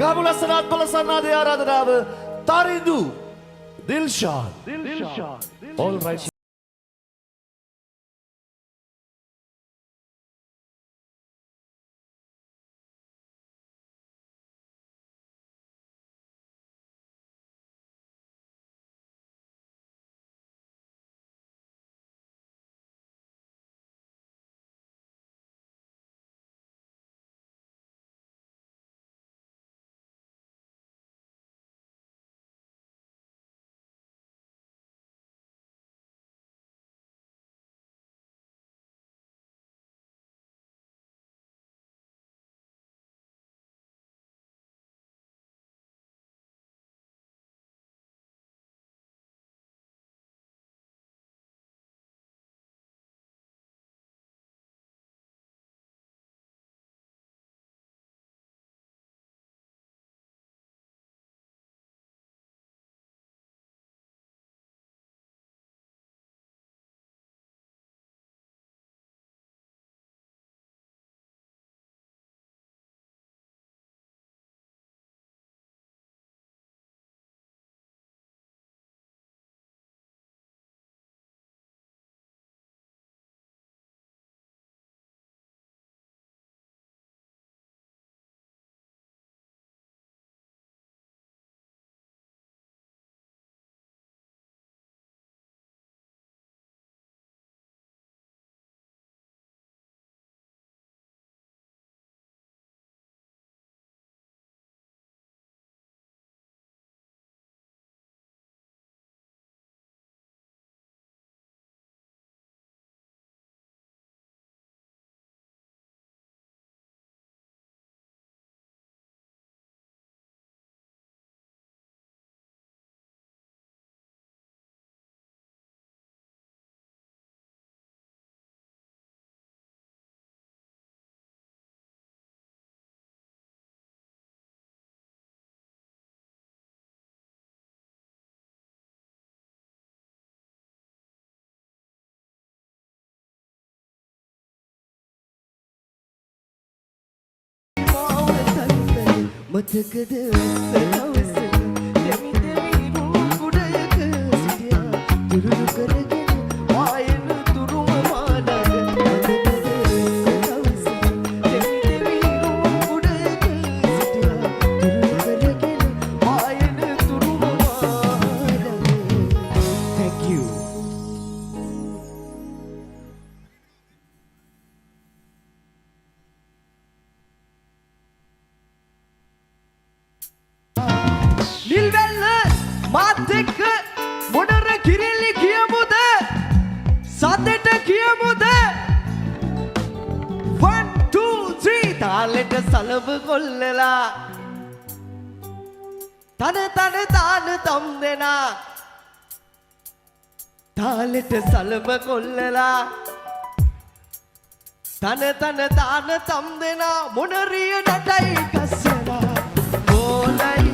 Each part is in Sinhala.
ගාමුලස්සනාත් පලසන්නාදේ ආරාධනාව තරිඳු දිල්ෂාන් all right මතකද වැස්ස දවසක දෙමි දෙමි කුඩයක සිටියා තුරුළු කරගෙන ආයන තුරුම මානද මතකද වැස්ස දවසක දෙමි දෙමි කුඩයක සිටියා තුරුළු කරගෙන ආයන තුරුම මානද. Thank you. මාත් එක්ක මොනර කිරිලි කියමුද සතෙට කියමුද 1 2 3 තාලෙට සලව කොල්ලලා තන තාන තම් දෙනා තාලෙට සලව කොල්ලලා තන තාන තම් දෙනා මොනරිය නටයි කස්සලා කොලයි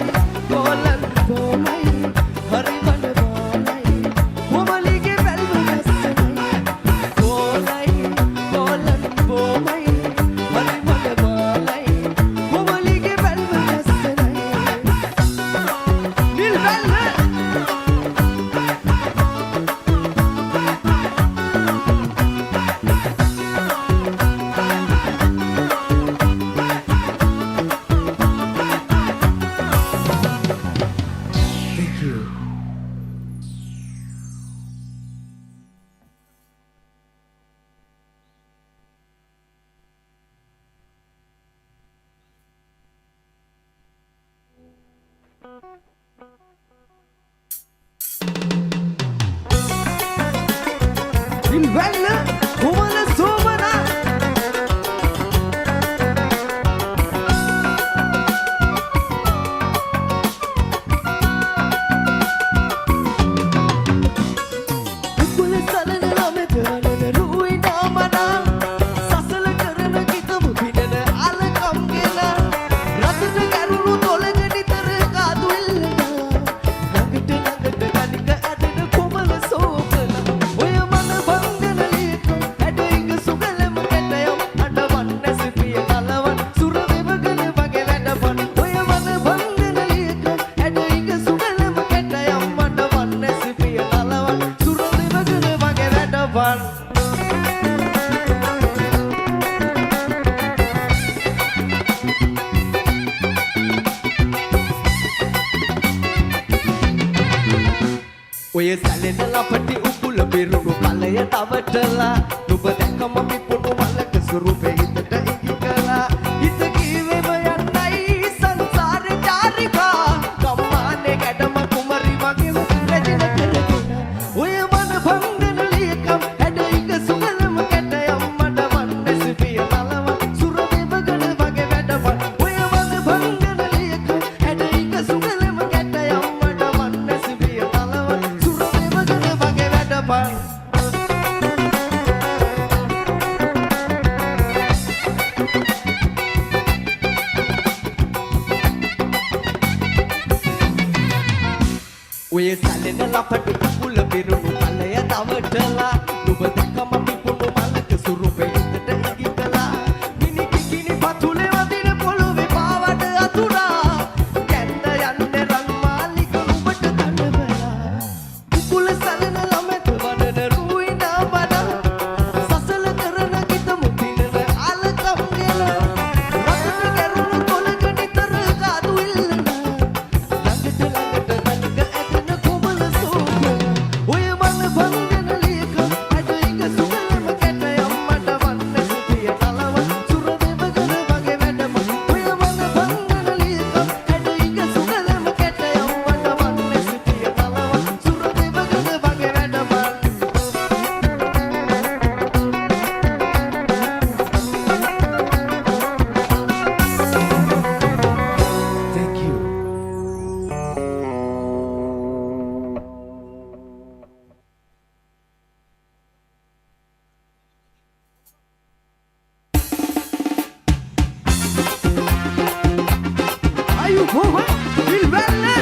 කොලන් කොලයි हरी मन बालाई कोमली के बेल बसनी कोलाई कोलन बोलाई हरी मन बालाई कोमली के बेल बसनी नील बेल ඔය සැලෙන ලපටි උකුල පිරුණු කලය තවටලා නුඹ දැකම පිපුණු මලක ස්වරූපේ හිතට ඉඟි කළා හිත කීවෙම යන්නයි සංසාරේ චාරිකා කම්මානේ ගැඩම කුමරි වගේම රැඳෙන කරගෙන ඔය මන භංගන ලියකම් හැඩයික සුගලම කැටයම් මඩ වන්නේ සිපිය නලව සුර දෙවගන වගේ වැඩම ඔය මන භංගන ලියකම් හැඩයික සුගලම කැටයම් මඩ වන්නේ සිපිය නලව සුර දෙවගන වගේ වැඩම ඔය සැලෙන ලපටි කුල පිරුණු කලය තවටලා නුඹ දැකම පිපුණු මලක සුරුපේ හිතට ඉඟි කළා මිනි කිකිනි පතුලේ වදින පොළොවේ පාවඩ අතුරා කැන්ද යන්නේ රන් මාලික නුඹට දඬවලා කුකුල සැලෙන ළමෙක් වඩන රුයිනා බඩ සසල කරන කිත මුදිනව අලකම් ගෙල රසට කරුණු කොලක නිතර කාදු ඉල්ලන ළඟට තනික ඇදෙන කොමල සෝක ඔය මන භංගන ලියක අඩයික සුගලම කැටයම් මඩ වන්නේ සිටිය තලව සුර දෙවගන වගේ වැඩම ඔය මන භංගන ලියක අඩයික සුගලම කැටයම් මඩ වන්නේ සිටිය තලව සුර දෙවගන වගේ වැඩම Thank you. Ayu boha dilbelle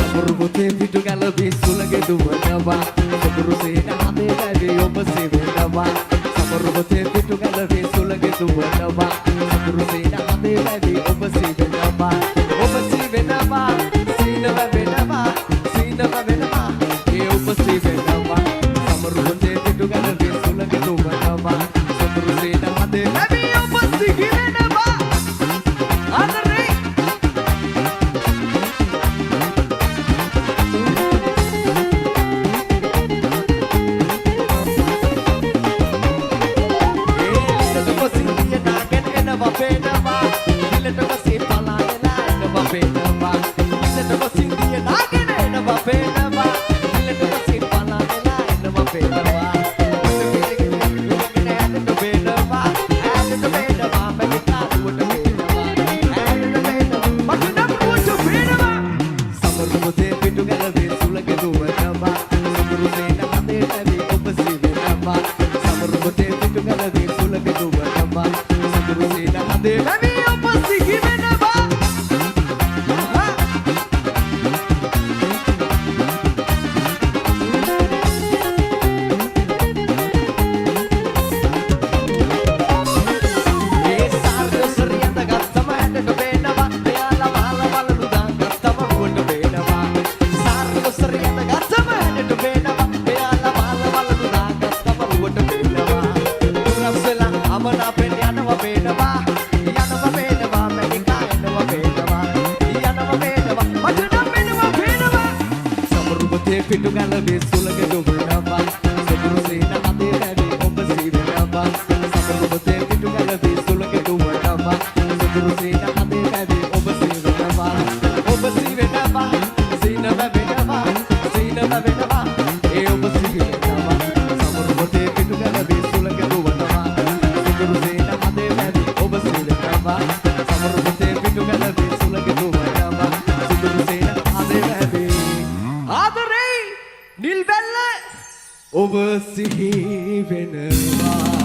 Saburubute pitu galabi sulage duwanawa Saburuse nahade gabe obase venawa Saburubute pitu galabi sulage duwanawa Saburuse nahade gabe obase venawa Obase venawa sinawa venawa sinawa venawa e obase venawa Saburubute pitu galabi sulage duwanawa Saburuse nahade gabe obase venawa Adare පිටු ගලවේ සුලක දුවනවා සතුරුසේ නහදේ රැවි ඔබ සීවෙනවා සමරුබතේ පිටු ගලවේ සුලක දුවනවා සතුරුසේ නහදේ රැවි ඔබ සීවෙනවා සීනව වෙනවා ඒ ඔබ සීවෙනවා සමරුබතේ පිටු ගලවේ සුලක දුවනවා සතුරුසේ නහදේ රැවි ඔබ සීවෙනවා සමරුබතේ පිටු ගලවේ සුලක දුවනවා සතුරුසේ නහදේ රැවි ආදරේ නිල්බැල්ල ඔබ සිහි වෙනවා